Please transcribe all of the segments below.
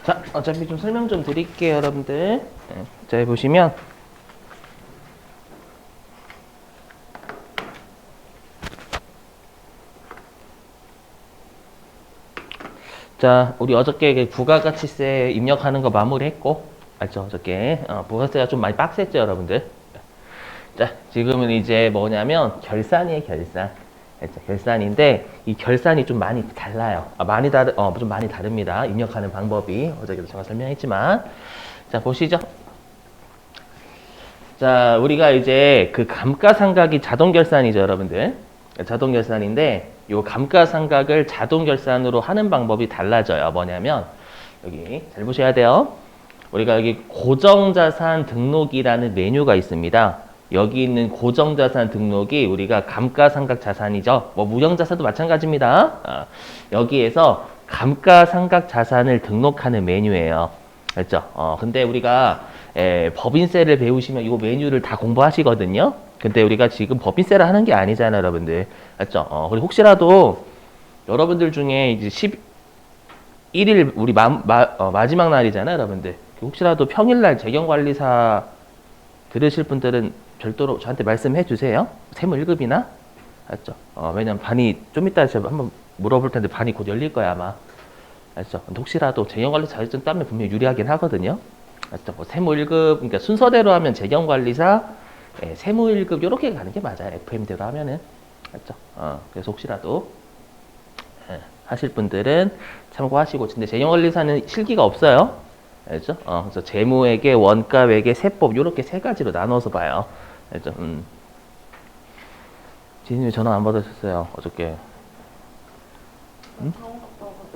자, 어차피 좀 설명 좀 드릴게요, 여러분들. 자, 보시면 자, 우리 어저께 그 부가가치세 입력하는 거 마무리했고, 알죠? 어저께 부가세가 좀 많이 빡셌죠, 여러분들. 자, 지금은 이제 뭐냐면 결산이에요, 결산. 알죠? 결산인데 이 결산이 좀 많이 달라요. 좀 많이 다릅니다. 입력하는 방법이 어저께도 제가 설명했지만, 자 보시죠. 자, 우리가 이제 그 감가상각이 자동 결산이죠, 여러분들. 자동 결산인데 요 감가상각을 자동 결산으로 하는 방법이 달라져요. 뭐냐면 여기 잘 보셔야 돼요. 우리가 여기 고정자산 등록이라는 메뉴가 있습니다. 여기 있는 고정자산 등록이 우리가 감가상각 자산이죠. 뭐 무형자산도 마찬가지입니다. 여기에서 감가상각 자산을 등록하는 메뉴예요. 알죠? 근데 우리가 법인세를 배우시면 이 메뉴를 다 공부하시거든요. 근데 우리가 지금 법인세를 하는 게 아니잖아요, 여러분들. 알죠? 그리고 혹시라도 여러분들 중에 이제 11일 우리 마지막 날이잖아요, 여러분들. 혹시라도 평일날 재경관리사 들으실 분들은 별도로 저한테 말씀해 주세요. 세무 1급이나. 알죠? 왜냐면 반이 좀 이따 제가 한번 물어볼 텐데 반이 곧 열릴 거야, 아마. 알죠? 근데 혹시라도 재경관리사 자격증 따면 분명히 유리하긴 하거든요. 알죠? 뭐 세무 1급, 그러니까 순서대로 하면 재경관리사, 세무 1급 이렇게 가는 게 맞아요. FM대로 하면은. 알죠? 그래서 혹시라도 하실 분들은 참고하시고, 근데 재경관리사는 실기가 없어요. 알죠? 그래서 재무회계, 원가회계, 세법 이렇게 세 가지로 나눠서 봐요. 알죠? 지진님 전화 안 받으셨어요 어저께? 응?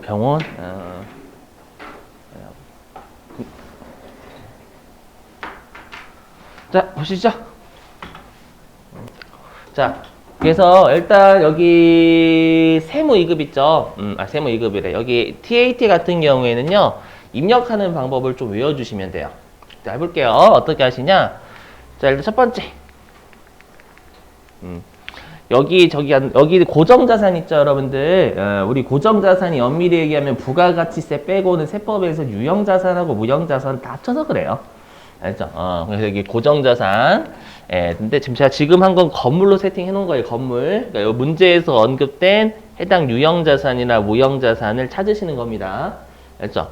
병원? 자, 보시죠. 자, 그래서 일단 여기 세무 2급 있죠? 세무 2급이래. 여기 TAT 같은 경우에는요, 입력하는 방법을 좀 외워주시면 돼요. 자, 해볼게요. 어떻게 하시냐? 자, 일단 첫 번째. 여기 고정자산 있죠, 여러분들. 우리 고정자산이 엄밀히 얘기하면 부가가치세 빼고는 세법에서 유형자산하고 무형자산 다 합쳐서 그래요. 알죠? 그래서 여기 고정자산. 근데 지금 한 건 건물로 세팅해 놓은 거예요, 건물. 그러니까 이 문제에서 언급된 해당 유형자산이나 무형자산을 찾으시는 겁니다. 알죠?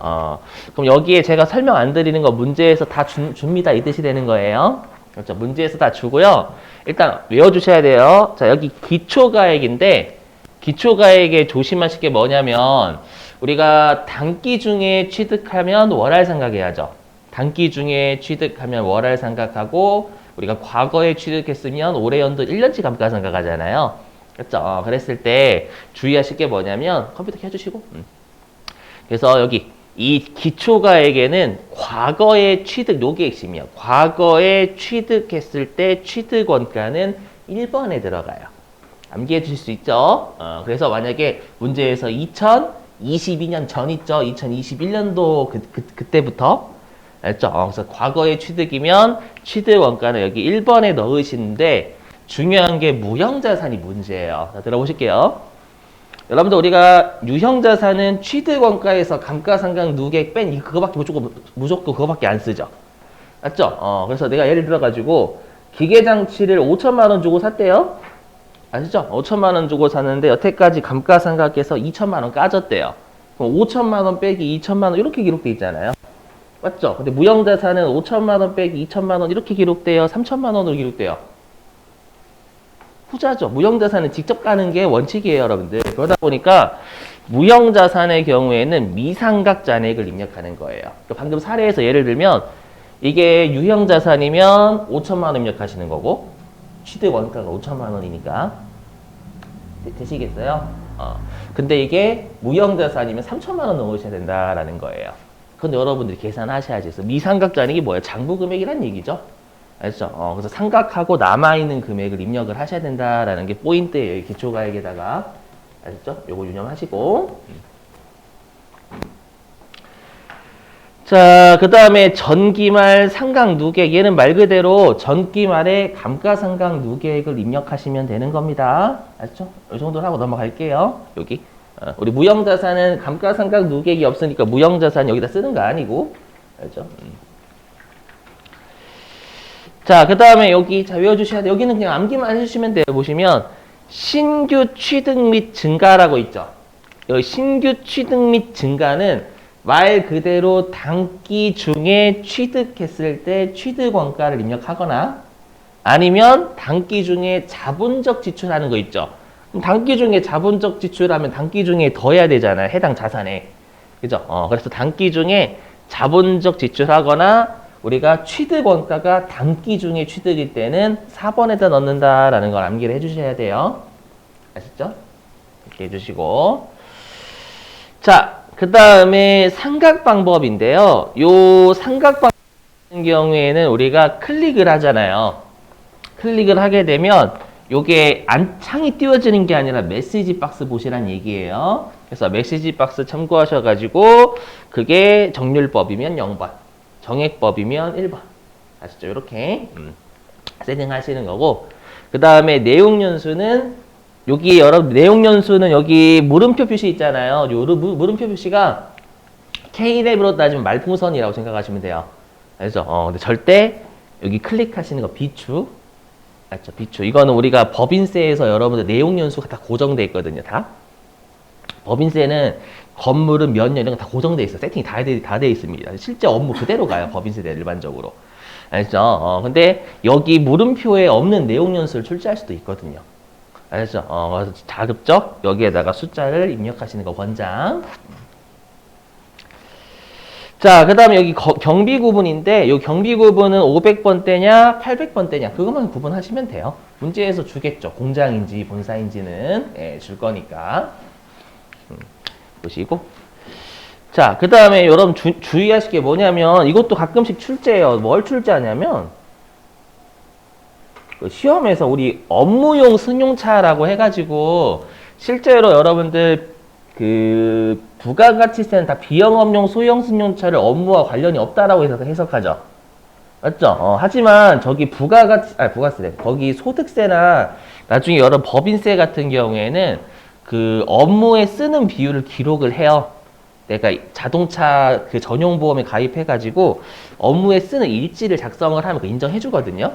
그럼 여기에 제가 설명 안 드리는 거 문제에서 다 줍니다. 이 뜻이 되는 거예요. 그렇죠? 문제에서 다 주고요. 일단 외워주셔야 돼요. 자, 여기 기초가액인데, 기초가액에 조심하실 게 뭐냐면, 우리가 단기 중에 취득하면 월할 상각해야죠. 단기 중에 취득하면 월할 상각하고, 우리가 과거에 취득했으면 올해 연도 1년치 감가상각 하잖아요. 그렇죠? 그랬을 때 주의하실 게 뭐냐면, 컴퓨터 켜주시고. 그래서 여기 이 기초가액에는 과거에 취득, 요게 핵심이에요. 과거에 취득했을 때 취득원가는 1번에 들어가요. 암기해 주실 수 있죠? 그래서 만약에 문제에서 2022년 전 있죠? 2021년도 그때부터 알죠? 그래서 과거의 취득이면 취득원가는 여기 1번에 넣으시는데 중요한 게 무형자산이 문제예요. 자, 들어보실게요. 여러분들 우리가 유형자산은 취득원가에서 감가상각 누계 뺀 그거밖에 무조건 그거밖에 안 쓰죠. 맞죠? 그래서 내가 예를 들어가지고 기계장치를 5천만 원 주고 샀대요. 아시죠? 5천만 원 주고 샀는데 여태까지 감가상각해서 2천만 원 까졌대요. 그럼 5천만 원 빼기 2천만 원 이렇게 기록돼 있잖아요. 맞죠? 근데 무형자산은 5천만 원 빼기 2천만 원 이렇게 기록돼요. 3천만 원으로 기록돼요. 후자죠. 무형자산은 직접 까는 게 원칙이에요, 여러분들. 그러다 보니까 무형자산의 경우에는 미상각 잔액을 입력하는 거예요. 그러니까 방금 사례에서 예를 들면 이게 유형자산이면 5천만 원 입력하시는 거고 취득 원가가 5천만 원이니까 되시겠어요? 근데 이게 무형자산이면 3천만 원 넣으셔야 된다라는 거예요. 근데 여러분들이 계산하셔야지. 그래서 미상각 잔액이 뭐예요? 장부금액이란 얘기죠. 알죠? 그래서 상각하고 남아있는 금액을 입력을 하셔야 된다라는 게 포인트예요. 기초가액에다가. 아셨죠? 요거 유념하시고. 자, 그 다음에 전기말 상각 누계액. 얘는 말 그대로 전기말에 감가상각 누계액을 입력하시면 되는 겁니다. 아셨죠? 이 정도로 하고 넘어갈게요. 여기. 우리 무형자산은 감가상각 누계액이 없으니까 무형자산 여기다 쓰는 거 아니고. 알죠? 자, 그 다음에 여기, 자, 외워주셔야 돼. 여기는 그냥 암기만 해주시면 돼요. 보시면, 신규 취득 및 증가라고 있죠. 여기 신규 취득 및 증가는 말 그대로 단기 중에 취득했을 때 취득 원가를 입력하거나 아니면 단기 중에 자본적 지출하는 거 있죠. 그럼 단기 중에 자본적 지출하면 단기 중에 더 해야 되잖아요. 해당 자산에. 그죠? 그래서 단기 중에 자본적 지출하거나 우리가 취득 원가가 단기 중에 취득일 때는 4번에다 넣는다라는 걸 암기를 해주셔야 돼요. 아셨죠? 이렇게 해주시고. 자, 그 다음에 상각 방법인데요. 요 상각 방법 같은 경우에는 우리가 클릭을 하잖아요. 클릭을 하게 되면 요게 창이 띄워지는 게 아니라 메시지 박스 보시란 얘기예요. 그래서 메시지 박스 참고하셔가지고 그게 정률법이면 0번, 정액법이면 1번. 아시죠? 이렇게 세팅하시는 거고, 그 다음에 내용연수는 여기 여러분 내용연수는 여기 물음표 표시 있잖아요. 요 물음표 표시가 K랩으로 따지면 말풍선이라고 생각하시면 돼요. 알죠? 근데 절대 여기 클릭하시는 거 비추. 맞죠? 비추. 이거는 우리가 법인세에서 여러분들 내용연수가 다 고정돼 있거든요. 다. 법인세는 건물은 몇 년 이런 거 다 고정돼 있어. 세팅이 다 돼 있습니다. 실제 업무 그대로 가요. 법인세대 일반적으로. 알죠? 근데 여기 물음표에 없는 내용연수를 출제할 수도 있거든요. 알죠? 그래서 자급적 여기에다가 숫자를 입력하시는 거 권장. 자, 그 다음에 여기 경비 구분인데, 이 경비 구분은 500번대냐, 800번대냐, 그것만 구분하시면 돼요. 문제에서 주겠죠. 공장인지 본사인지는, 예, 줄 거니까. 보시고. 자, 그 다음에 여러분 주의하실 게 뭐냐면, 이것도 가끔씩 출제해요. 뭘 출제하냐면, 그 시험에서 우리 업무용 승용차라고 해가지고, 실제로 여러분들, 그 부가가치세는 다 비영업용 소형 승용차를 업무와 관련이 없다라고 해석하죠. 맞죠? 하지만 저기 부가세, 거기 소득세나 나중에 여러 법인세 같은 경우에는 그 업무에 쓰는 비율을 기록을 해요. 내가 자동차 그 전용 보험에 가입해가지고 업무에 쓰는 일지를 작성을 하면 인정해주거든요.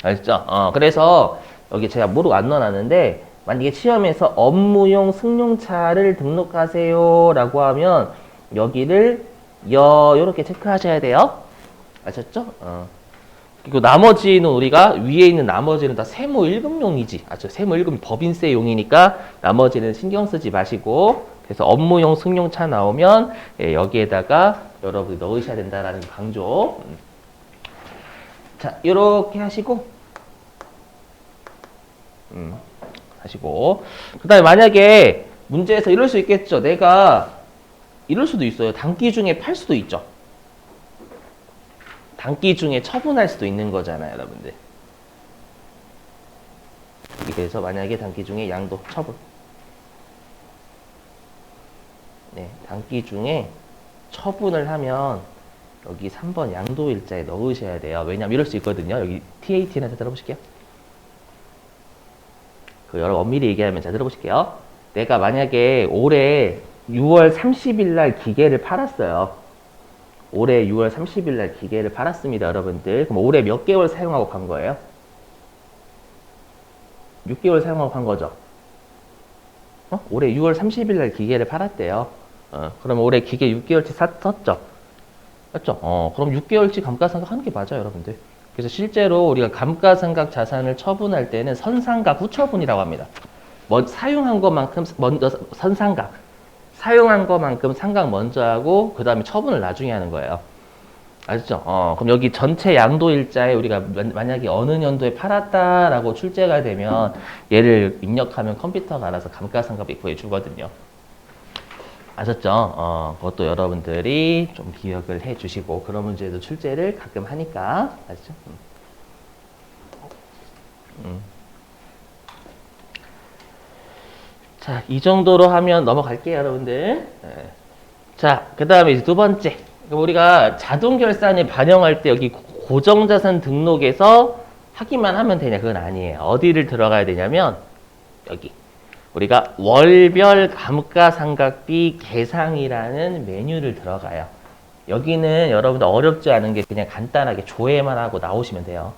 알죠? 그래서 여기 제가 모르고 안 넣어놨는데, 만약에 시험에서 업무용 승용차를 등록하세요 라고 하면 여기를 요렇게 체크하셔야 돼요. 아셨죠? 그리고 나머지는 우리가 위에 있는 나머지는 다 세무 1금용이지. 세무 1금 법인세용이니까 나머지는 신경 쓰지 마시고, 그래서 업무용 승용차 나오면 여기에다가 여러분이 넣으셔야 된다라는 강조. 자, 요렇게 하시고 하시고, 그 다음에 만약에 문제에서 이럴 수 있겠죠. 내가 이럴 수도 있어요. 단기 중에 팔 수도 있죠. 단기 중에 처분할 수도 있는 거잖아요, 여러분들. 그래서 만약에 단기 중에 양도 처분. 네, 단기 중에 처분을 하면 여기 3번 양도 일자에 넣으셔야 돼요. 왜냐면 이럴 수 있거든요. 여기 TAT는 들어보실게요. 여러 엄밀히 얘기하면 잘 들어보실게요. 내가 만약에 올해 6월 30일 날 기계를 팔았어요. 올해 6월 30일 날 기계를 팔았습니다, 여러분들. 그럼 올해 몇 개월 사용하고 판 거예요? 6개월 사용하고 판 거죠. 올해 6월 30일 날 기계를 팔았대요. 그럼 올해 기계 6개월치 썼죠. 맞죠? 그럼 6개월치 감가상각 하는 게 맞아요, 여러분들. 그래서 실제로 우리가 감가상각 자산을 처분할 때는 선상각 후처분이라고 합니다. 사용한 것만큼 먼저 선상각, 사용한 것만큼 상각 먼저 하고 그 다음에 처분을 나중에 하는 거예요. 아시죠? 그럼 여기 전체 양도 일자에 우리가 만약에 어느 년도에 팔았다라고 출제가 되면 얘를 입력하면 컴퓨터가 알아서 감가상각비 구해주거든요. 아셨죠? 그것도 여러분들이 좀 기억을 해 주시고, 그런 문제도 출제를 가끔 하니까. 아시죠? 자, 이 정도로 하면 넘어갈게요, 여러분들. 네. 자, 그 다음에 이제 두 번째. 우리가 자동결산에 반영할 때 여기 고정자산 등록에서 하기만 하면 되냐? 그건 아니에요. 어디를 들어가야 되냐면, 여기. 우리가 월별 감가상각비 계상이라는 메뉴를 들어가요. 여기는 여러분들 어렵지 않은 게 그냥 간단하게 조회만 하고 나오시면 돼요.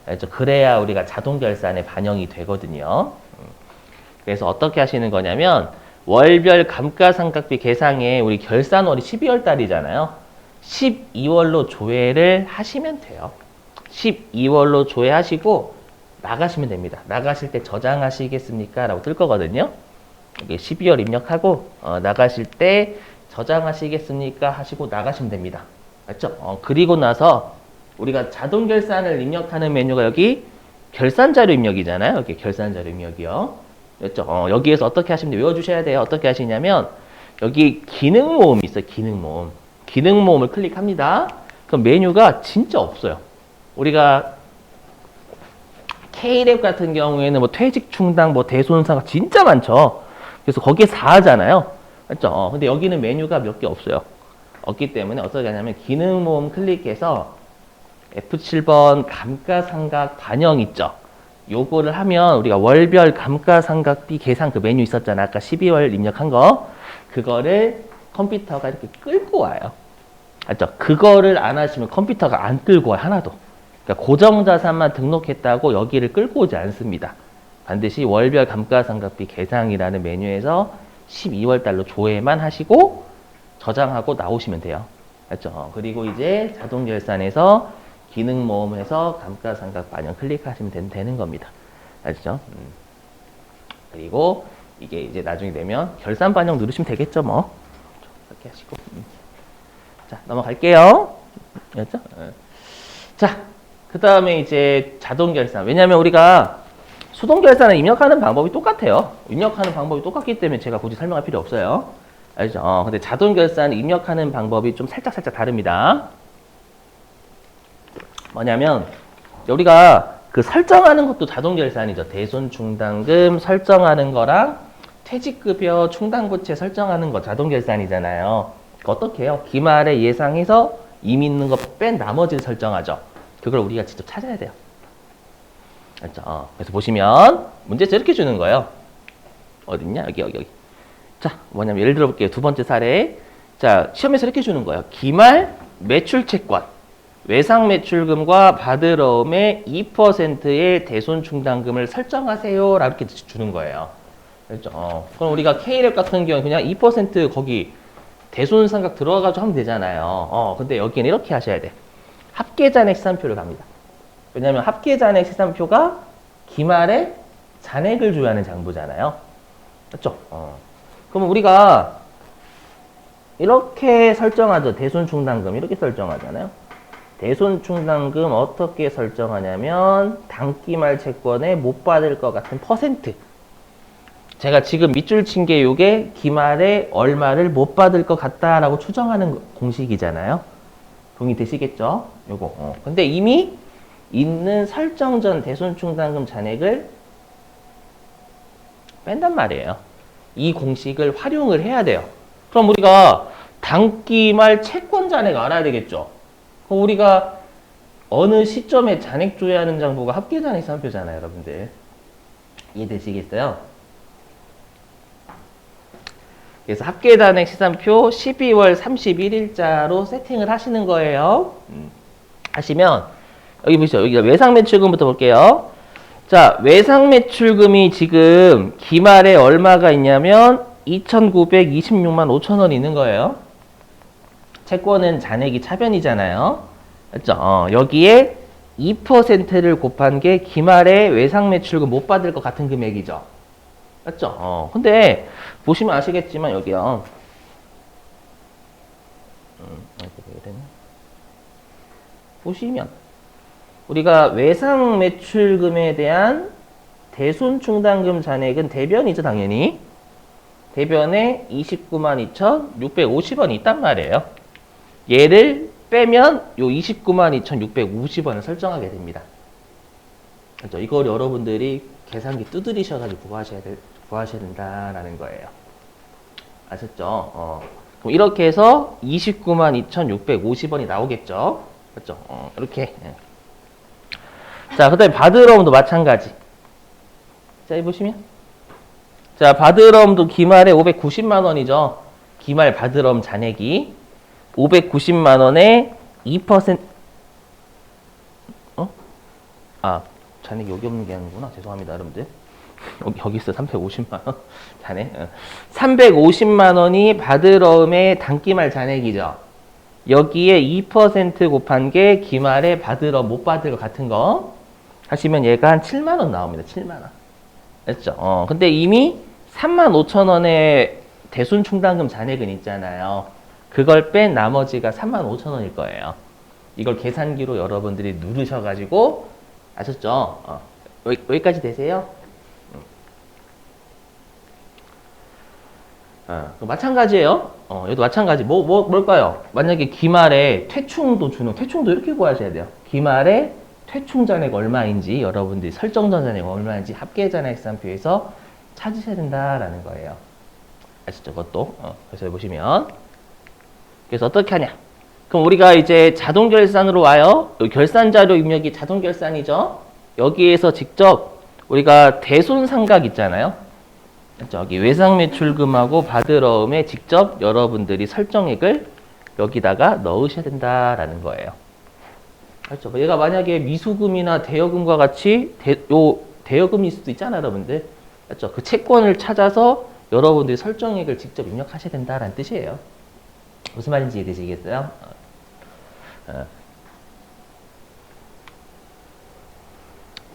알죠? 그래야 우리가 자동 결산에 반영이 되거든요. 그래서 어떻게 하시는 거냐면 월별 감가상각비 계상에 우리 결산월이 12월 달이잖아요. 12월로 조회를 하시면 돼요. 12월로 조회하시고 나가시면 됩니다. 나가실 때 저장하시겠습니까? 라고 뜰 거거든요. 이게 12월 입력하고 나가실 때 저장하시겠습니까? 하시고 나가시면 됩니다. 맞죠? 그리고 나서 우리가 자동 결산을 입력하는 메뉴가 여기 결산자료 입력이잖아요. 여기 결산자료 입력이요. 맞죠? 여기에서 어떻게 하시면 돼요? 외워주셔야 돼요. 어떻게 하시냐면 여기 기능 모음이 있어요. 기능 모음. 기능 모음을 클릭합니다. 그럼 메뉴가 진짜 없어요. 우리가 K랩 같은 경우에는 뭐 퇴직 충당, 뭐 대손사가 진짜 많죠. 그래서 거기에 4하잖아요. 맞죠? 근데 여기는 메뉴가 몇 개 없어요. 없기 때문에 어떻게 하냐면 기능 모음 클릭해서 F7번 감가상각 반영 있죠. 요거를 하면 우리가 월별 감가상각비 계산 그 메뉴 있었잖아. 아까 12월 입력한 거. 그거를 컴퓨터가 이렇게 끌고 와요. 맞죠? 그거를 안 하시면 컴퓨터가 안 끌고 와요. 하나도. 그러니까 고정자산만 등록했다고 여기를 끌고 오지 않습니다. 반드시 월별 감가상각비 계상이라는 메뉴에서 12월 달로 조회만 하시고 저장하고 나오시면 돼요. 맞죠? 그리고 이제 자동 결산에서 기능 모음해서 감가상각 반영 클릭하시면 되는 겁니다. 아시죠? 그리고 이게 이제 나중에 되면 결산 반영 누르시면 되겠죠, 뭐. 이렇게 하시고. 자, 넘어갈게요. 알죠? 자, 그 다음에 이제 자동 결산. 왜냐면 우리가 수동 결산을 입력하는 방법이 똑같아요. 입력하는 방법이 똑같기 때문에 제가 굳이 설명할 필요 없어요. 알죠? 근데 자동 결산 입력하는 방법이 좀 살짝 다릅니다. 뭐냐면 우리가 그 설정하는 것도 자동 결산이죠. 대손 충당금 설정하는 거랑 퇴직급여 충당부채 설정하는 거 자동 결산이잖아요. 어떻게 해요? 기말에 예상해서 이미 있는 거 뺀 나머지를 설정하죠. 그걸 우리가 직접 찾아야 돼요. 알죠? 그래서 보시면 문제에서 이렇게 주는 거예요. 어딨냐? 여기. 자, 뭐냐면 예를 들어 볼게요. 두 번째 사례. 자, 시험에서 이렇게 주는 거예요. 기말 매출 채권. 외상 매출금과 받으러움의 2%의 대손 충당금을 설정하세요. 이렇게 주는 거예요. 그렇죠? 그럼 우리가 K랩 같은 경우는 그냥 2% 거기 대손 상각 들어가가지고 하면 되잖아요. 근데 여기는 이렇게 하셔야 돼. 합계잔액 시산표를 갑니다. 왜냐하면 합계잔액 시산표가 기말에 잔액을 조회하는 장부잖아요. 맞죠? 그럼 우리가 이렇게 설정하죠. 대손 충당금 이렇게 설정하잖아요. 대손 충당금 어떻게 설정하냐면 단기말 채권에 못 받을 것 같은 퍼센트. 제가 지금 밑줄 친 게 요게 기말에 얼마를 못 받을 것 같다라고 추정하는 공식이잖아요. 동의되시겠죠? 요거. 근데 이미 있는 설정 전 대손 충당금 잔액을 뺀단 말이에요. 이 공식을 활용을 해야 돼요. 그럼 우리가 단기말 채권 잔액 알아야 되겠죠? 그럼 우리가 어느 시점에 잔액 조회하는 장부가 합계잔액 시산표잖아요, 여러분들. 이해되시겠어요? 그래서 합계잔액 시산표 12월 31일자로 세팅을 하시는 거예요. 하시면 여기 보시죠. 여기가 외상매출금부터 볼게요. 자, 외상매출금이 지금 기말에 얼마가 있냐면 2,926만 5천 원이 있는 거예요. 채권은 잔액이 차변이잖아요. 맞죠? 여기에 2%를 곱한 게 기말에 외상매출금 못 받을 것 같은 금액이죠. 맞죠? 근데 보시면 아시겠지만 여기요. 보시면 우리가 외상매출금에 대한 대손 충당금 잔액은 대변이죠, 당연히. 대변에 292만 2,650원이 있단 말이에요. 얘를 빼면 요 292만 2,650원을 설정하게 됩니다. 그렇죠? 이걸 여러분들이 계산기 두드리셔가지고 구하셔야 된다라는 거예요. 아셨죠? 그럼 이렇게 해서 292만 2,650원이 나오겠죠? 그렇죠? 이렇게. 자, 그 다음에 받으러움도 마찬가지. 자, 이 보시면. 자, 바드럼도 기말에 590만 원이죠. 기말 바드럼 잔액이 590만 원에 2%. 잔액이 여기 없는 게 아니구나. 죄송합니다, 여러분들. 여기 있어. 350만 원. 잔액. 350만 원이 바드럼의 단기말 잔액이죠. 여기에 2% 곱한 게 기말에 바드럼 못 받을 것 같은 거 하시면 얘가 한 7만 원 나옵니다. 7만 원. 됐죠? 근데 이미 3만 5천 원의 대손 충당금 잔액은 있잖아요. 그걸 뺀 나머지가 3만 5천 원일 거예요. 이걸 계산기로 여러분들이 누르셔가지고 아셨죠? 여기까지 되세요? 마찬가지예요. 여기도 마찬가지. 뭘까요? 만약에 기말에 퇴충도 주는, 퇴충도 이렇게 구하셔야 돼요. 기말에 퇴충 잔액 얼마인지 여러분들이 설정전 잔액 얼마인지 합계 잔액 계산표에서 찾으셔야 된다라는 거예요. 아시죠? 그것도. 그래서 여기 보시면. 그래서 어떻게 하냐? 그럼 우리가 이제 자동 결산으로 와요. 여기 결산 자료 입력이 자동 결산이죠. 여기에서 직접 우리가 대손 상각 있잖아요. 저기 외상 매출금하고 바드럼에 직접 여러분들이 설정액을 여기다가 넣으셔야 된다라는 거예요. 그렇죠? 얘가 만약에 미수금이나 대여금과 같이 대여금일 수도 있잖아요, 여러분들. 그렇죠? 그 채권을 찾아서 여러분들이 설정액을 직접 입력하셔야 된다라는 뜻이에요. 무슨 말인지 이해되시겠어요? 자,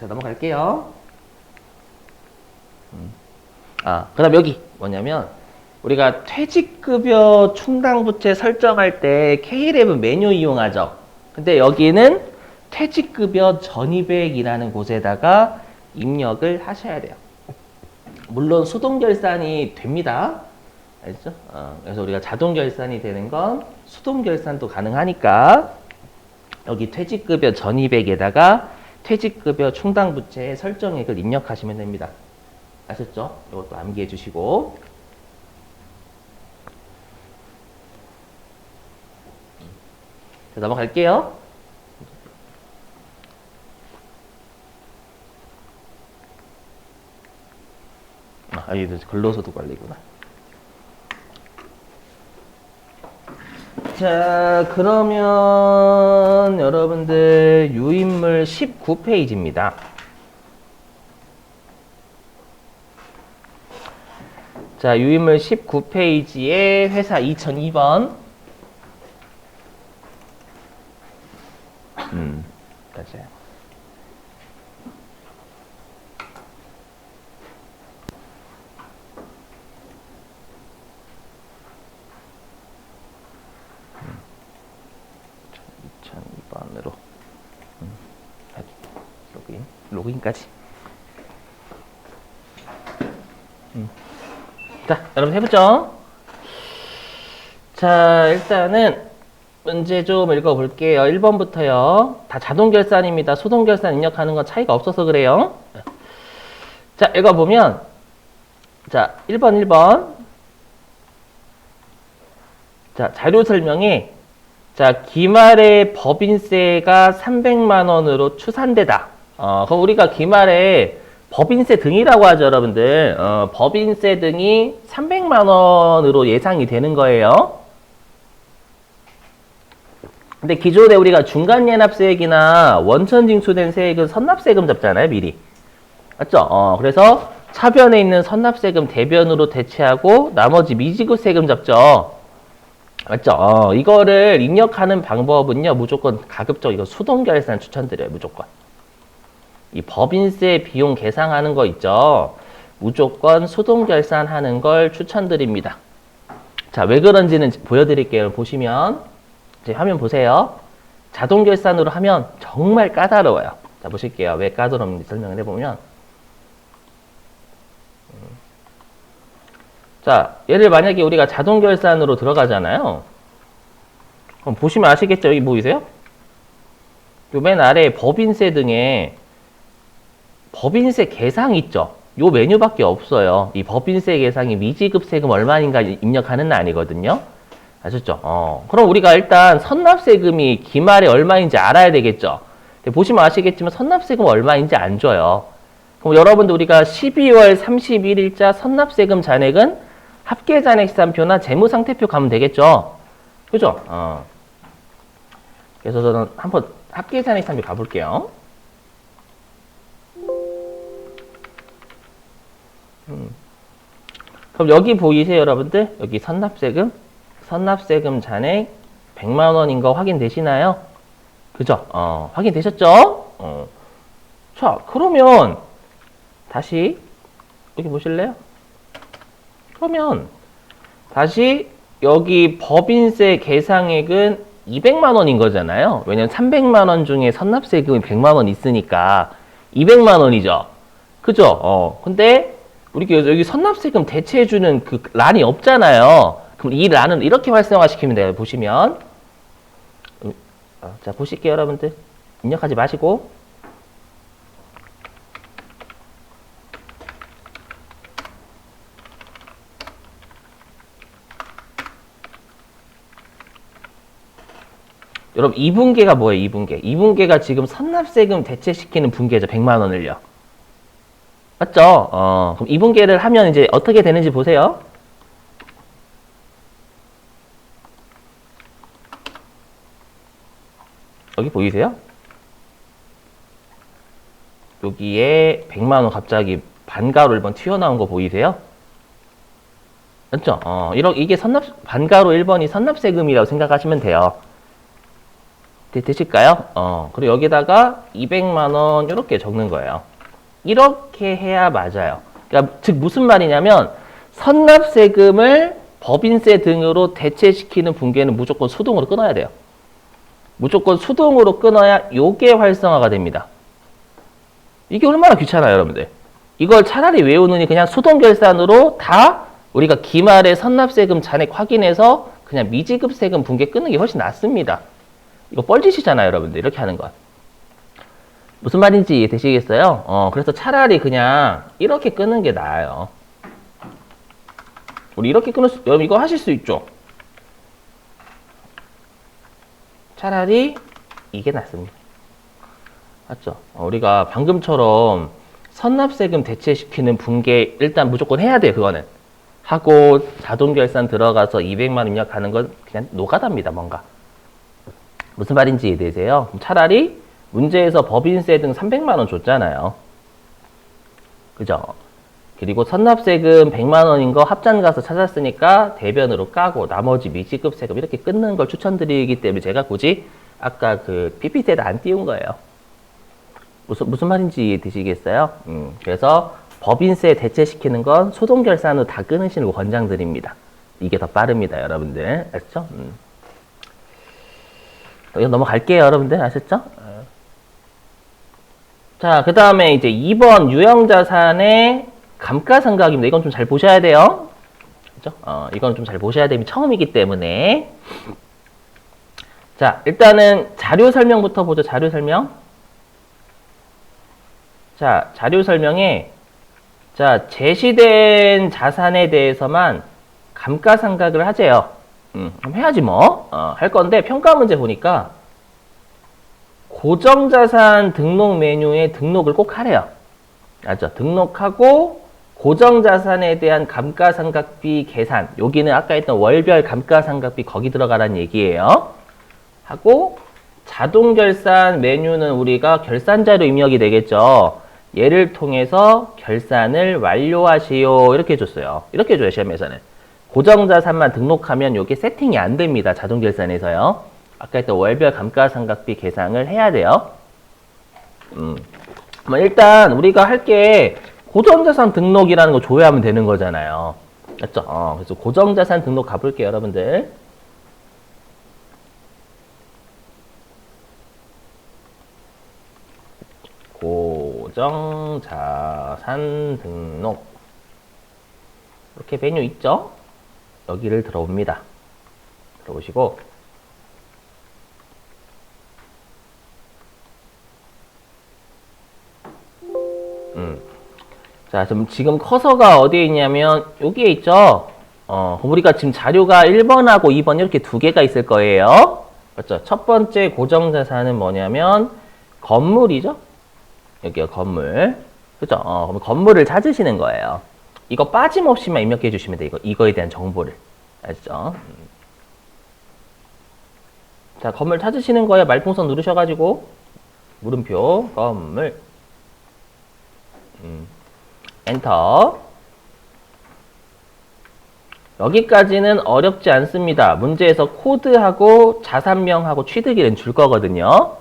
넘어갈게요. 그 다음 여기 뭐냐면 우리가 퇴직급여 충당부채 설정할 때 K11 메뉴 이용하죠. 근데 여기는 퇴직급여 전입액이라는 곳에다가 입력을 하셔야 돼요. 물론 수동결산이 됩니다. 알죠? 그래서 우리가 자동결산이 되는 건 수동결산도 가능하니까 여기 퇴직급여 전입액에다가 퇴직급여 충당부채 설정액을 입력하시면 됩니다. 아셨죠? 이것도 암기해 주시고. 자, 넘어갈게요. 여기도 근로소득 관리구나. 자, 그러면 여러분들 유인물 19페이지입니다. 자, 유인물 19페이지에 회사 2002번. 맞아요. 으로 로그인까지. 자, 여러분 해보죠. 자, 일단은 문제 좀 읽어볼게요. 1번부터요. 다 자동결산입니다. 수동결산 입력하는 건 차이가 없어서 그래요. 자, 읽어보면 자, 1번. 자, 자료 설명에 자, 기말의 법인세가 300만 원으로 추산되다. 그럼 우리가 기말에 법인세 등이라고 하죠, 여러분들. 법인세 등이 300만 원으로 예상이 되는 거예요. 근데 기존에 우리가 중간예납세액이나 원천징수된 세액은 선납세금 잡잖아요, 미리. 맞죠? 그래서 차변에 있는 선납세금 대변으로 대체하고 나머지 미지급세금 잡죠. 맞죠? 이거를 입력하는 방법은요, 무조건 가급적 이거 수동결산 추천드려요, 무조건. 이 법인세 비용 계상하는 거 있죠? 무조건 수동결산하는 걸 추천드립니다. 자, 왜 그런지는 보여드릴게요. 보시면, 이제 화면 보세요. 자동결산으로 하면 정말 까다로워요. 자, 보실게요. 왜 까다로운지 설명을 해보면. 자, 얘를 만약에 우리가 자동결산으로 들어가잖아요. 그럼 보시면 아시겠죠? 여기 보이세요? 요 맨 아래 법인세 등에 법인세 계상 있죠? 요 메뉴밖에 없어요. 이 법인세 계상이 미지급 세금 얼마인가 입력하는 아니거든요. 아셨죠? 그럼 우리가 일단 선납세금이 기말에 얼마인지 알아야 되겠죠? 보시면 아시겠지만 선납세금 얼마인지 안 줘요. 그럼 여러분들 우리가 12월 31일자 선납세금 잔액은 합계잔액시산표나 재무상태표 가면 되겠죠? 그죠? 그래서 저는 한번 합계잔액시산표 가볼게요. 그럼 여기 보이세요, 여러분들? 여기 선납세금 잔액 100만 원인 거 확인되시나요? 그죠? 확인되셨죠? 자, 그러면 다시 여기 보실래요? 그러면 다시 여기 법인세 계상액은 200만 원인 거잖아요. 왜냐면 300만 원 중에 선납세금이 100만 원 있으니까 200만 원이죠. 그죠? 근데 우리 여기 선납세금 대체해주는 그 란이 없잖아요. 그럼 이 란은 이렇게 활성화시키면 돼요. 보시면. 자, 보실게요, 여러분들. 입력하지 마시고. 여러분, 2분계가 뭐예요, 2분계? 2분계가 지금 선납세금 대체시키는 분계죠, 100만 원을요. 맞죠? 그럼 2분계를 하면 이제 어떻게 되는지 보세요. 여기 보이세요? 여기에 100만 원 갑자기 반가로 1번 튀어나온 거 보이세요? 맞죠? 이게 반가로 1번이 선납세금이라고 생각하시면 돼요. 되실까요? 그리고 여기다가 200만 원 이렇게 적는 거예요. 이렇게 해야 맞아요. 그러니까 즉 무슨 말이냐면 선납세금을 법인세 등으로 대체시키는 분계는 무조건 수동으로 끊어야 돼요. 무조건 수동으로 끊어야 요게 활성화가 됩니다. 이게 얼마나 귀찮아요, 여러분들. 이걸 차라리 외우느니 그냥 수동 결산으로 다 우리가 기말에 선납세금 잔액 확인해서 그냥 미지급세금 분계 끊는 게 훨씬 낫습니다. 이거 뻘짓이잖아요, 여러분들. 이렇게 하는 건. 무슨 말인지 이해되시겠어요? 그래서 차라리 그냥 이렇게 끄는 게 나아요. 우리 이렇게 여러분 이거 하실 수 있죠? 차라리 이게 낫습니다. 맞죠? 우리가 방금처럼 선납세금 대체시키는 분계 일단 무조건 해야 돼요, 그거는. 하고 자동결산 들어가서 200만 원 입력하는 건 그냥 노가다입니다, 뭔가. 무슨 말인지 이해되세요? 차라리 문제에서 법인세 등 300만 원 줬잖아요. 그죠? 그리고 선납세금 100만 원인 거 합산 가서 찾았으니까 대변으로 까고 나머지 미지급 세금 이렇게 끊는 걸 추천드리기 때문에 제가 굳이 아까 그 PPT에다 안 띄운 거예요. 무슨 말인지 이해되시겠어요? 그래서 법인세 대체시키는 건 수동결산으로 다 끊으시는 거 권장드립니다. 이게 더 빠릅니다, 여러분들. 아셨죠? 이거 넘어갈게요, 여러분들. 아셨죠? 자, 그 다음에 이제 2번 유형자산의 감가상각입니다. 이건 좀 잘 보셔야 돼요. 그죠? 이건 좀 잘 보셔야 됩니다. 처음이기 때문에. 자, 일단은 자료 설명부터 보죠. 자료 설명. 자, 자료 설명에 자, 제시된 자산에 대해서만 감가상각을 하재요. 그럼 해야지 뭐. 할 건데 평가 문제 보니까 고정자산 등록 메뉴에 등록을 꼭 하래요. 맞죠? 등록하고 고정자산에 대한 감가상각비 계산. 여기는 아까 했던 월별 감가상각비 거기 들어가라는 얘기예요. 하고 자동결산 메뉴는 우리가 결산자료 입력이 되겠죠. 얘를 통해서 결산을 완료하시오. 이렇게 해줬어요. 이렇게 해줘요, 시험에서는. 고정자산만 등록하면 이게 세팅이 안 됩니다. 자동결산에서요. 아까 했던 월별 감가상각비 계산을 해야 돼요. 일단 우리가 할 게 고정자산 등록이라는 거 조회하면 되는 거잖아요. 맞죠? 그래서 고정자산 등록 가볼게요, 여러분들. 고정자산 등록. 이렇게 메뉴 있죠? 여기를 들어옵니다. 들어오시고 자, 지금 커서가 어디에 있냐면 여기에 있죠? 우리가 지금 자료가 1번하고 2번 이렇게 두 개가 있을 거예요. 맞죠? 첫 번째 고정자산은 뭐냐면 건물이죠? 여기가 건물. 그죠? 그럼 건물을 찾으시는 거예요. 이거 빠짐없이만 입력해 주시면 돼. 이거에 대한 정보를. 알죠? 자, 건물 찾으시는 거예요. 말풍선 누르셔가지고 물음표 건물 엔터. 여기까지는 어렵지 않습니다. 문제에서 코드하고 자산명하고 취득일은 줄 거거든요.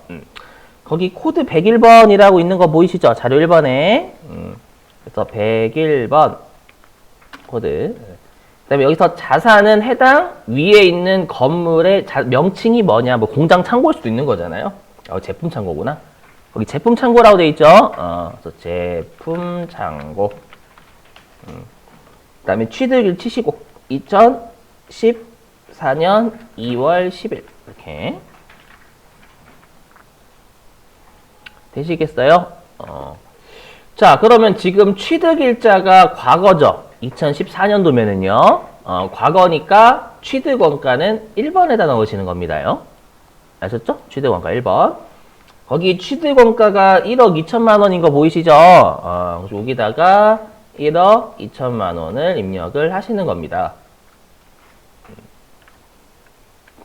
거기 코드 101번이라고 있는 거 보이시죠? 자료 1번에. 그래서 101번 코드. 그 다음에 여기서 자산은 해당 위에 있는 건물의 명칭이 뭐냐. 뭐 공장 창고일 수도 있는 거잖아요. 제품 창고구나. 거기 제품 창고라고 돼 있죠? 그래서 제품 창고. 그 다음에 취득일 치시고 2014년 2월 10일 이렇게 되시겠어요? 자, 그러면 지금 취득일자가 과거죠. 2014년도면은요. 과거니까 취득원가는 1번에다 넣으시는 겁니다요. 아셨죠? 취득원가 1번. 거기 취득원가가 1억 2천만 원인 거 보이시죠? 여기다가 1억 2천만 원을 입력을 하시는 겁니다.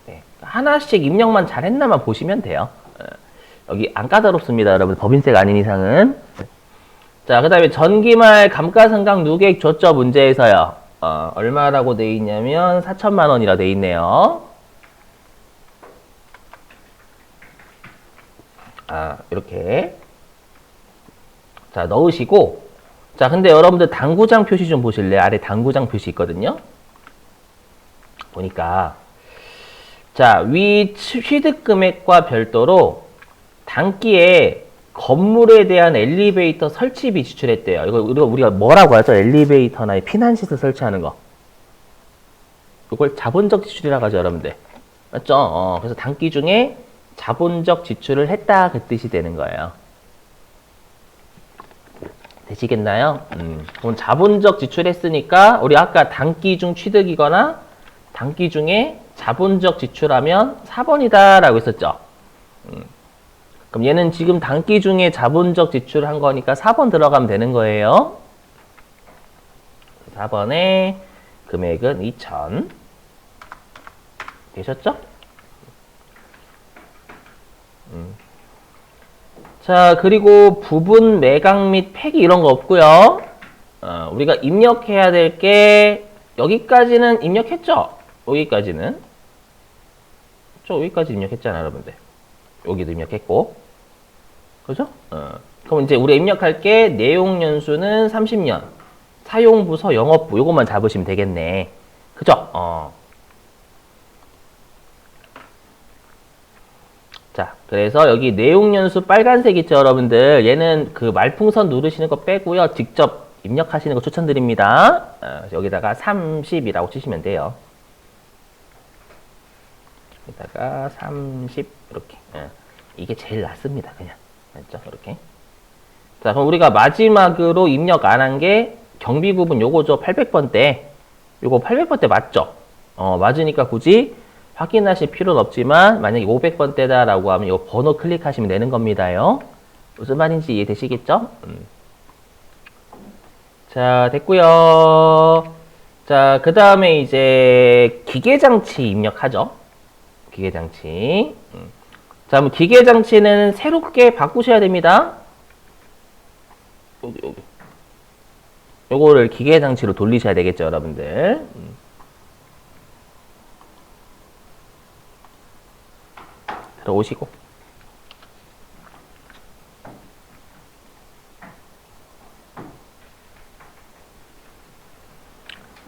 네, 하나씩 입력만 잘했나만 보시면 돼요. 여기 안 까다롭습니다, 여러분. 법인세가 아닌 이상은. 자, 그 다음에 전기말 감가상각 누계액 줬죠, 문제에서요. 얼마라고 돼 있냐면 4천만 원이라 돼 있네요. 이렇게. 자, 넣으시고. 자, 근데 여러분들 당구장 표시 좀 보실래요? 아래 당구장 표시 있거든요. 보니까. 자, 위 취득 금액과 별도로 단기에 건물에 대한 엘리베이터 설치비 지출했대요. 이거 우리가 뭐라고 하죠? 엘리베이터나 피난시설 설치하는 거. 이걸 자본적 지출이라고 하죠, 여러분들. 맞죠? 그래서 단기 중에 자본적 지출을 했다 그 뜻이 되는 거예요. 되시겠나요? 그럼 자본적 지출했으니까 우리 아까 단기 중 취득이거나 단기 중에 자본적 지출하면 4번이다 라고 했었죠. 그럼 얘는 지금 단기 중에 자본적 지출을 한 거니까 4번 들어가면 되는 거예요. 4번에 금액은 2,000 되셨죠? 자, 그리고 부분 매각 및 폐기 이런 거 없고요. 우리가 입력해야 될 게 여기까지는 입력했죠? 여기까지는. 여기까지 입력했잖아요, 여러분들. 여기도 입력했고. 그죠? 그럼 이제 우리가 입력할 게 내용 연수는 30년. 사용부서 영업부 요것만 잡으시면 되겠네. 그죠? 자, 그래서 여기 내용 연수 빨간색 있죠, 여러분들. 얘는 그 말풍선 누르시는 거 빼고요. 직접 입력하시는 거 추천드립니다. 여기다가 30이라고 치시면 돼요. 여기다가 30 이렇게. 이게 제일 낫습니다, 그냥. 맞죠? 이렇게. 자, 그럼 우리가 마지막으로 입력 안 한 게 경비 부분 요거죠. 800번대. 요거 800번대 맞죠? 맞으니까 굳이 확인하실 필요는 없지만 만약에 500번대다라고 하면 이 번호 클릭하시면 되는 겁니다요. 무슨 말인지 이해되시겠죠? 자, 됐고요. 자, 그 다음에 이제 기계장치 입력하죠. 기계장치. 자, 그럼 기계장치는 새롭게 바꾸셔야 됩니다. 여기. 요거를 기계장치로 돌리셔야 되겠죠, 여러분들. 들어오시고.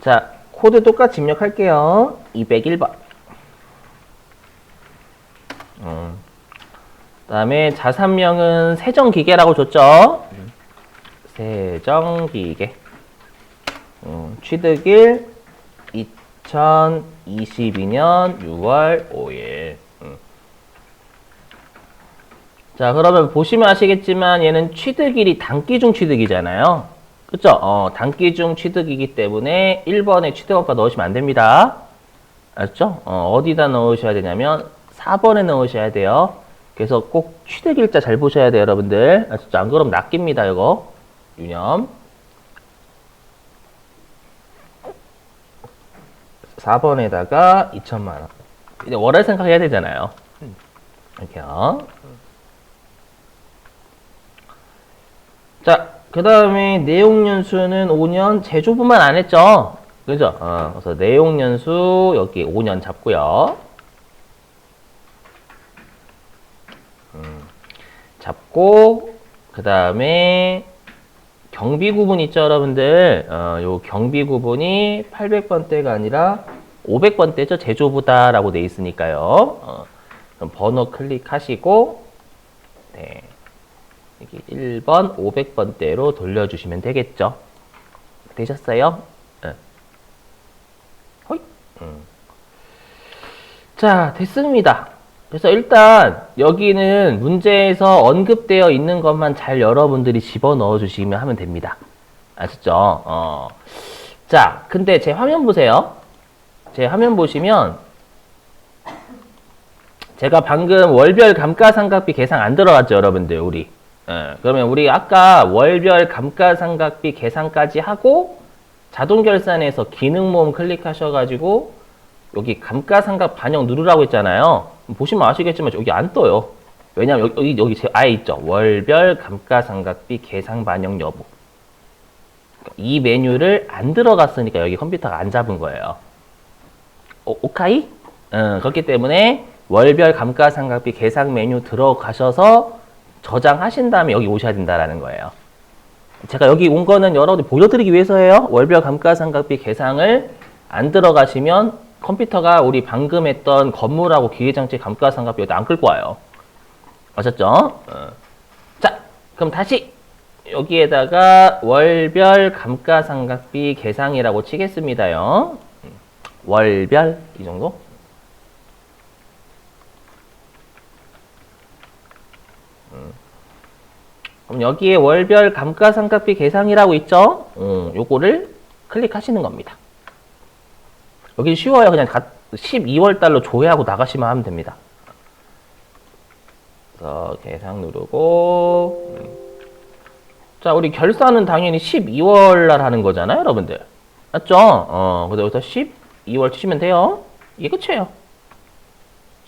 자, 코드 똑같이 입력할게요. 201번. 그 다음에 자산명은 세정기계라고 줬죠. 세정기계. 취득일 2022년 6월 5일. 자, 그러면 보시면 아시겠지만 얘는 취득일이 단기 중 취득이잖아요. 그쵸? 단기 중 취득이기 때문에 1번에 취득원가 넣으시면 안 됩니다. 알았죠? 어디다 넣으셔야 되냐면 4번에 넣으셔야 돼요. 그래서 꼭 취득일자 잘 보셔야 돼요, 여러분들. 아시죠? 안 그러면 낚입니다, 이거. 유념. 4번에다가 2천만 원. 이제 월할 생각해야 되잖아요. 이렇게요. 자, 그 다음에 내용연수는 5년 제조부만 안 했죠? 그죠? 그래서 내용연수 여기 5년 잡고요. 잡고, 그 다음에 경비 구분 있죠, 여러분들? 요 경비 구분이 800번대가 아니라 500번대죠? 제조부다라고 돼 있으니까요. 그럼 번호 클릭하시고, 네. 여기 1번 500번대로 돌려주시면 되겠죠. 되셨어요? 네. 호잇. 자, 됐습니다. 그래서 일단 여기는 문제에서 언급되어 있는 것만 잘 여러분들이 집어넣어 주시면 하면 됩니다. 아셨죠? 자, 근데 제 화면 보세요. 제 화면 보시면 제가 방금 월별 감가상각비 계산 안 들어갔죠, 여러분들, 우리. 그러면 우리 아까 월별 감가상각비 계산까지 하고 자동결산에서 기능모음 클릭하셔가지고 여기 감가상각 반영 누르라고 했잖아요. 보시면 아시겠지만 여기 안 떠요. 왜냐면 여기 아예 있죠. 월별 감가상각비 계산 반영 여부. 이 메뉴를 안 들어갔으니까 여기 컴퓨터가 안 잡은 거예요. 오카이? 그렇기 때문에 월별 감가상각비 계산 메뉴 들어가셔서 저장하신 다음에 여기 오셔야 된다라는 거예요. 제가 여기 온 거는 여러분들 보여드리기 위해서예요. 월별 감가상각비 계상을 안 들어가시면 컴퓨터가 우리 방금 했던 건물하고 기계장치 감가상각비 여기 안 끌고 와요. 아셨죠? 자, 그럼 다시 여기에다가 월별 감가상각비 계상이라고 치겠습니다요. 월별 이 정도? 그럼 여기에 월별 감가상각비 계상이라고 있죠? 요거를 클릭하시는 겁니다. 여기 쉬워요. 그냥 12월 달로 조회하고 나가시면 하면 됩니다. 그래서 계상 누르고 자, 우리 결산은 당연히 12월 날 하는 거잖아요, 여러분들. 맞죠? 그래서 여기서 12월 치시면 돼요. 이게 끝이에요.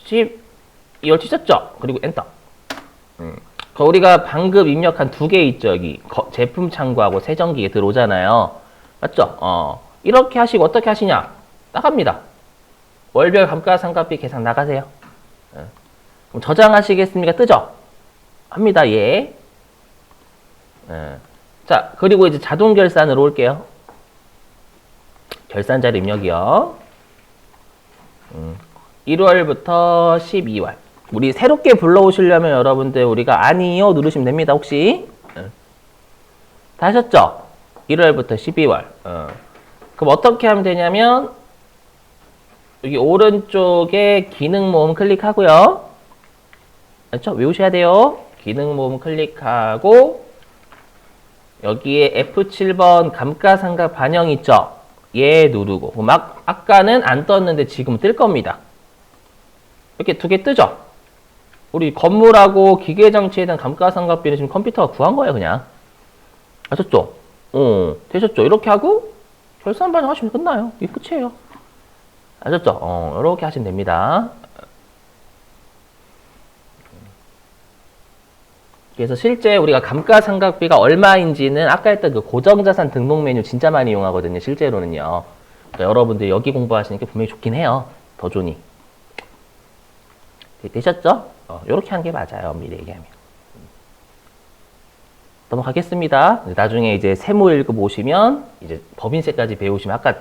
12월 치셨죠? 그리고 엔터. 우리가 방금 입력한 두 개 있죠, 여기. 제품 창구하고 세정기에 들어오잖아요. 맞죠? 이렇게 하시고 어떻게 하시냐? 나갑니다. 월별 감가상각비 계산 나가세요. 그럼 저장하시겠습니까? 뜨죠? 합니다. 예. 자, 그리고 이제 자동 결산으로 올게요. 결산자료 입력이요. 1월부터 12월. 우리 새롭게 불러오시려면 여러분들 우리가 아니요 누르시면 됩니다. 혹시 다 하셨죠? 1월부터 12월. 그럼 어떻게 하면 되냐면 여기 오른쪽에 기능 모음 클릭하고요. 그렇죠? 외우셔야 돼요. 기능 모음 클릭하고 여기에 F7번 감가상각 반영 있죠? 얘 누르고 아까는 안 떴는데 지금 뜰 겁니다. 이렇게 두 개 뜨죠? 우리 건물하고 기계장치에 대한 감가상각비는 지금 컴퓨터가 구한 거예요, 그냥. 아셨죠? 되셨죠? 이렇게 하고 결산 반영하시면 끝나요. 이게 끝이에요. 아셨죠? 이렇게 하시면 됩니다. 그래서 실제 우리가 감가상각비가 얼마인지는 아까 했던 그 고정자산 등록 메뉴 진짜 많이 이용하거든요, 실제로는요. 그러니까 여러분들 여기 공부하시는 게 분명히 좋긴 해요. 더 좋으니. 되셨죠? 이렇게 하는 게 맞아요, 엄밀히 얘기하면. 넘어가겠습니다. 나중에 이제 세무 1급 오시면 이제 법인세까지 배우시면 아까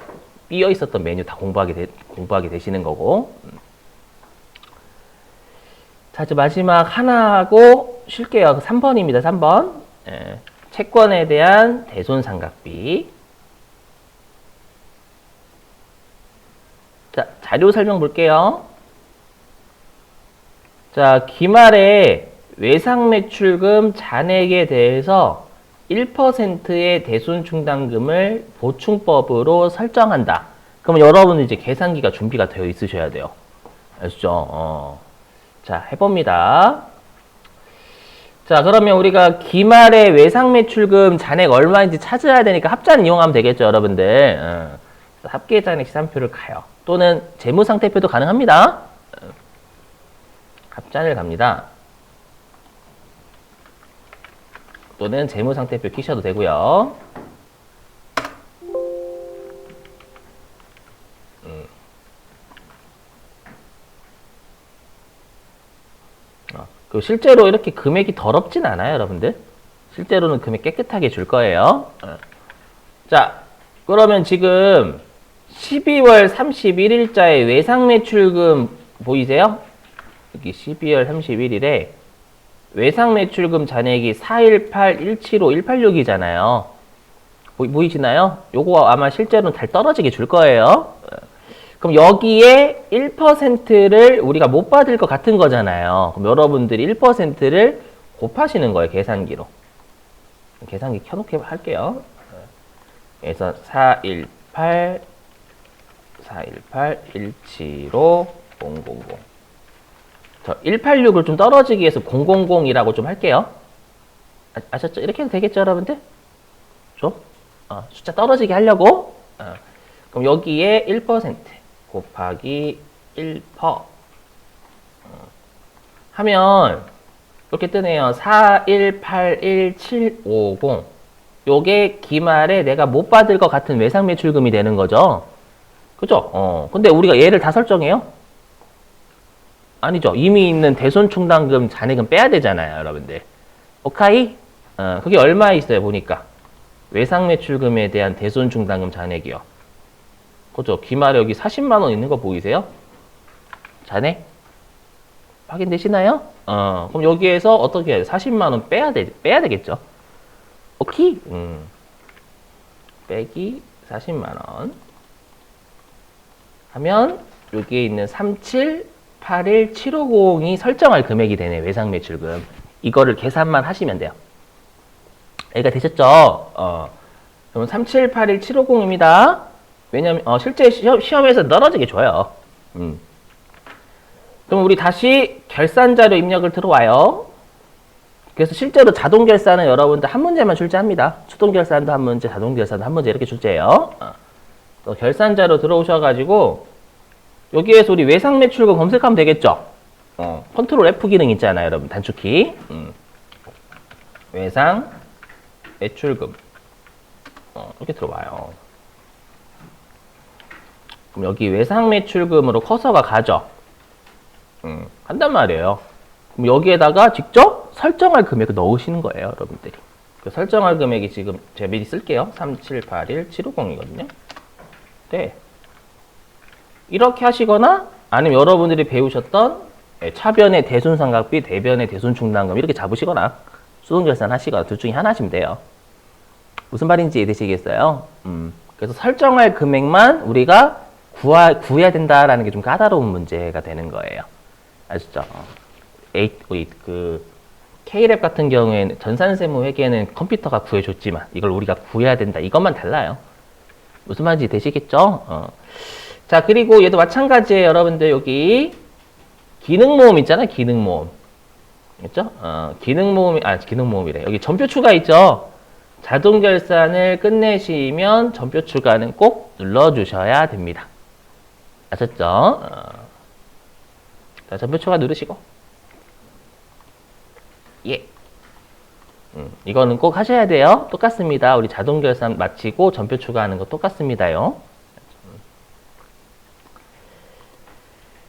삐어 있었던 메뉴 다 공부하게 되시는 거고. 자, 이제 마지막 하나 하고 쉴게요. 3번입니다. 3번. 채권에 대한 대손상각비. 자, 자료 설명 볼게요. 자, 기말에 외상매출금 잔액에 대해서 1%의 대손충당금을 보충법으로 설정한다. 그러면 여러분은 이제 계산기가 준비가 되어 있으셔야 돼요. 아시죠? 자, 해봅니다. 자, 그러면 우리가 기말의 외상매출금 잔액 얼마인지 찾아야 되니까 합잔 이용하면 되겠죠, 여러분들. 합계잔액 시산표를 가요. 또는 재무상태표도 가능합니다. 합잔을 갑니다. 또는 재무상태표 키셔도 되고요. 실제로 이렇게 금액이 더럽진 않아요, 여러분들. 실제로는 금액 깨끗하게 줄 거예요. 자, 그러면 지금 12월 31일자에 외상매출금 보이세요? 여기 12월 31일에 외상매출금 잔액이 418,175,186이잖아요. 보이시나요? 요거 아마 실제로는 잘 떨어지게 줄 거예요. 그럼 여기에 1%를 우리가 못 받을 것 같은 거잖아요. 그럼 여러분들이 1%를 곱하시는 거예요, 계산기로. 계산기 켜놓게 할게요. 그래서 418,175,000. 저 186을 좀 떨어지기 위해서 000이라고 좀 할게요. 아셨죠? 이렇게 해도 되겠죠, 여러분들? 좀? 숫자 떨어지게 하려고. 그럼 여기에 1% 곱하기 1% 하면 이렇게 뜨네요. 4181750. 요게 기말에 내가 못 받을 것 같은 외상매출금이 되는 거죠. 그죠? 근데 우리가 얘를 다 설정해요? 아니죠. 이미 있는 대손충당금 잔액은 빼야 되잖아요, 여러분들. 오카이? 그게 얼마 있어요, 보니까. 외상매출금에 대한 대손충당금 잔액이요. 그죠? 기말에 여기 40만 원 있는 거 보이세요? 잔액? 확인되시나요? 그럼 여기에서 어떻게 해야 돼? 40만 원 빼야 되겠죠? 오케이? 빼기 40만 원. 하면 여기에 있는 3781750이 설정할 금액이 되네, 외상매출금. 이거를 계산만 하시면 돼요. 여기가 되셨죠? 그럼 3781750입니다. 왜냐면 실제 시험에서 떨어지게 줘요. 그럼 우리 다시 결산자료 입력을 들어와요. 그래서 실제로 자동결산은 여러분들 한 문제만 출제합니다. 수동결산도 한 문제, 자동결산도 한 문제 이렇게 출제해요. 또 결산자료 들어오셔가지고 여기에서 우리 외상매출금 검색하면 되겠죠. 컨트롤 F 기능 있잖아요, 여러분. 단축키. 외상매출금 이렇게 들어와요. 그럼 여기 외상매출금으로 커서가 가죠. 한단 말이에요. 그럼 여기에다가 직접 설정할 금액을 넣으시는 거예요, 여러분들이. 그 설정할 금액이 지금 제가 미리 쓸게요. 3781750이거든요. 네. 이렇게 하시거나 아니면 여러분들이 배우셨던 차변의 대손상각비, 대변의 대손충당금 이렇게 잡으시거나 수동결산 하시거나 둘 중에 하나 하시면 돼요. 무슨 말인지 이해되시겠어요? 그래서 설정할 금액만 우리가 구해야 된다라는 게 좀 까다로운 문제가 되는 거예요. 아시죠? K랩 같은 경우에는 전산세무 회계는 컴퓨터가 구해줬지만 이걸 우리가 구해야 된다. 이것만 달라요. 무슨 말인지 되시겠죠? 자, 그리고 얘도 마찬가지예요. 여러분들 여기 기능모음 있잖아요. 기능모음. 있죠? 기능모음이래. 여기 전표 추가 있죠? 자동결산을 끝내시면 전표 추가는 꼭 눌러주셔야 됩니다. 아셨죠? 자, 전표 추가 누르시고. 예. 이거는 꼭 하셔야 돼요. 똑같습니다. 우리 자동결산 마치고 전표 추가하는 거 똑같습니다요.